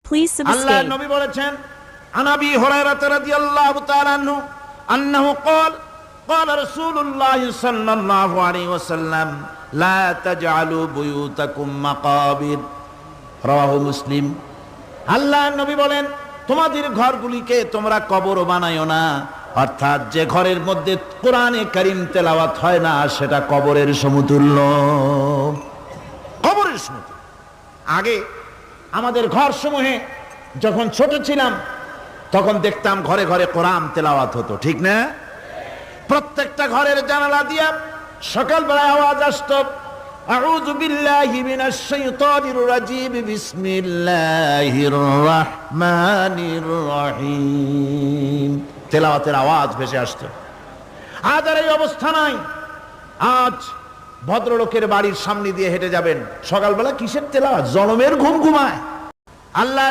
Please Allah subscribe. নবী বলেছেন আনাবি হুরায়রা রাদিয়াল্লাহু তাআলা আনহু আন্নাহু قال قال رسول الله صلى الله عليه وسلم لا تجعلوا بيوتكم مقابر رواه মুসলিম। আল্লাহ নবী বলেন তোমাদের ঘরগুলিকে তোমরা কবর বানায়ো না, অর্থাৎ যে ঘরের মধ্যে কোরআনে কারীম তেলাওয়াত হয় না সেটা কবরের সমতুল্য। কবরের সমতুল্য। আগে আমাদের ঘর সমূহে যখন ছোট ছিলাম তখন দেখতাম ঘরে ঘরে কোরআন তেলাওয়াত হতো, ঠিক না? প্রত্যেকটা ঘরের জানালা দিয়া সকালবেলা আওয়াজ আসতো আউযু বিল্লাহি মিনাশ শাইতানির রাজিম বিসমিল্লাহির রহমানির রহিম, তেলাওয়াতের আওয়াজ ভেসে আসতো। আজ আর এই অবস্থা নাই। আজ ভদ্রলোকের বাড়ির সামনে দিয়ে হেঁটে যাবেন, সকালবেলা কিসের তেলাওয়াত? জনমের ঘুম ঘুমায়। আল্লাহ